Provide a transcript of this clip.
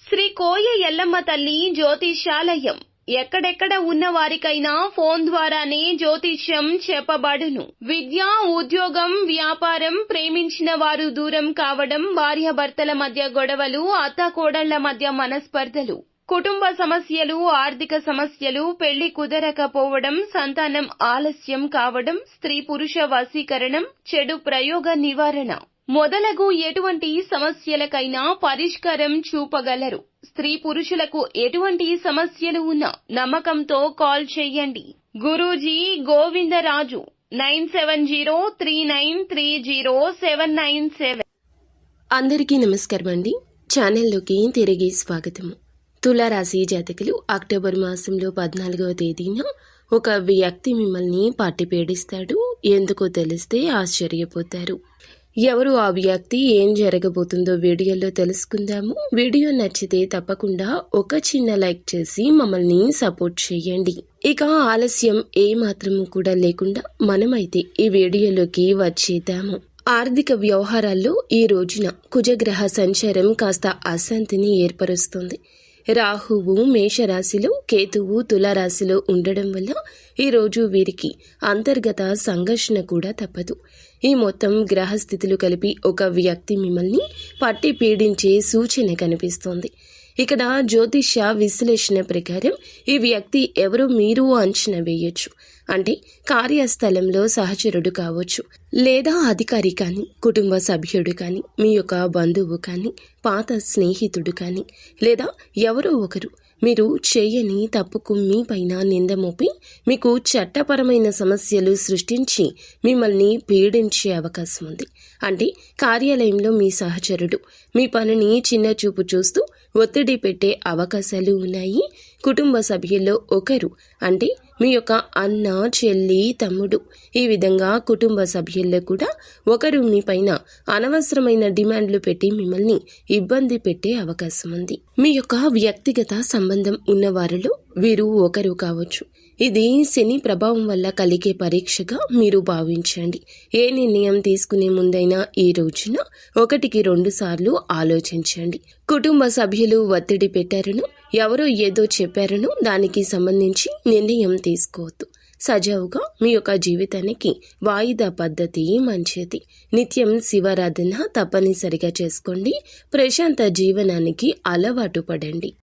శ్రీ కోయ ఎల్లమ్మ తల్లి జ్యోతిష్యాలయం ఎక్కడెక్కడ ఉన్న వారికైనా ఫోన్ ద్వారానే జ్యోతిష్యం చెప్పబడును. విద్య, ఉద్యోగం, వ్యాపారం, ప్రేమించిన వారు దూరం కావడం, భార్యాభర్తల మధ్య గొడవలు, అత్తాకోడళ్ల మధ్య మనస్పర్ధలు, కుటుంబ సమస్యలు, ఆర్థిక సమస్యలు, పెళ్లి కుదరకపోవడం, సంతానం ఆలస్యం కావడం, స్త్రీ పురుష వశీకరణం, చెడు ప్రయోగ నివారణ మొదలగు ఎటువంటి సమస్యలకైనా పరిష్కారం చూపగలరు. స్త్రీ పురుషులకు ఎటువంటి సమస్యలు ఉన్నా నమ్మకంతో కాల్ చేయండి. గురూజీ గోవిందరాజు 9703930797. అందరికీ నమస్కారం అండి. ఛానల్లోకి తిరిగి స్వాగతము. తులారాశి జాతకులు అక్టోబర్ మాసంలో 14వ తేదీన ఒక వ్యక్తి మిమ్మల్ని పట్టి పీడిస్తాడు. ఎందుకో తెలిస్తే ఆశ్చర్యపోతారు. ఎవరు ఆ వ్యక్తి, ఏం జరగబోతుందో వీడియోలో తెలుసుకుందాము. వీడియో నచ్చితే తప్పకుండా ఒక చిన్న లైక్ చేసి మమ్మల్ని సపోర్ట్ చేయండి. ఇక ఆలస్యం ఏ మాత్రము కూడా లేకుండా మనమైతే ఈ వీడియోలోకి వచ్చేద్దాము. ఆర్థిక వ్యవహారాల్లో ఈ రోజున కుజగ్రహ సంచారం కాస్త అశాంతిని ఏర్పరుస్తుంది. రాహువు మేషరాశిలో, కేతువు తులారాశిలో ఉండడం వల్ల ఈరోజు వీరికి అంతర్గత సంఘర్షణ కూడా తప్పదు. ఈ మొత్తం గ్రహస్థితులు కలిపి ఒక వ్యక్తి మిమ్మల్ని పట్టి పీడించే సూచన కనిపిస్తోంది. ఇక్కడ జ్యోతిష్య విశ్లేషణ ప్రకారం ఈ వ్యక్తి ఎవరో మీరు అంచనా వేయొచ్చు. అంటే కార్యస్థలంలో సహచరుడు కావచ్చు, లేదా అధికారి కానీ, కుటుంబ సభ్యుడు కానీ, మీ యొక్క బంధువు కానీ, పాత స్నేహితుడు కానీ, లేదా ఎవరో ఒకరు మీరు చేయని తప్పుకు మీ పైన నింద మోపి మీకు చట్టపరమైన సమస్యలు సృష్టించి మిమ్మల్ని పీడించే అవకాశం ఉంది. అంటే కార్యాలయంలో మీ సహచరుడు మీ పనిని చిన్న చూపు చూస్తూ ఒత్తిడి పెట్టే అవకాశాలు ఉన్నాయి. కుటుంబ సభ్యుల్లో ఒకరు, అంటే మీ యొక్క అన్న, చెల్లి, తమ్ముడు, ఈ విధంగా కుటుంబ సభ్యుల్లో కూడా ఒకరు మీ పైన అనవసరమైన డిమాండ్లు పెట్టి మిమ్మల్ని ఇబ్బంది పెట్టే అవకాశం ఉంది. మీ యొక్క వ్యక్తిగత సంబంధం ఉన్న వారిలో వీరు ఒకరు కావచ్చు. ఇది శని ప్రభావం వల్ల కలిగే పరీక్షగా మీరు భావించండి. ఏ నిర్ణయం తీసుకునే ముందైనా ఈ రోజున 1-2 సార్లు ఆలోచించండి. కుటుంబ సభ్యులు ఒత్తిడి పెట్టారను, ఎవరో ఏదో చెప్పారను దానికి సంబంధించి నిర్ణయం తీసుకోవద్దు. సజావుగా మీ యొక్క జీవితానికి వాయిదా పద్ధతి మంచిది. నిత్యం శివారాధన తప్పనిసరిగా చేసుకోండి. ప్రశాంత జీవనానికి అలవాటు పడండి.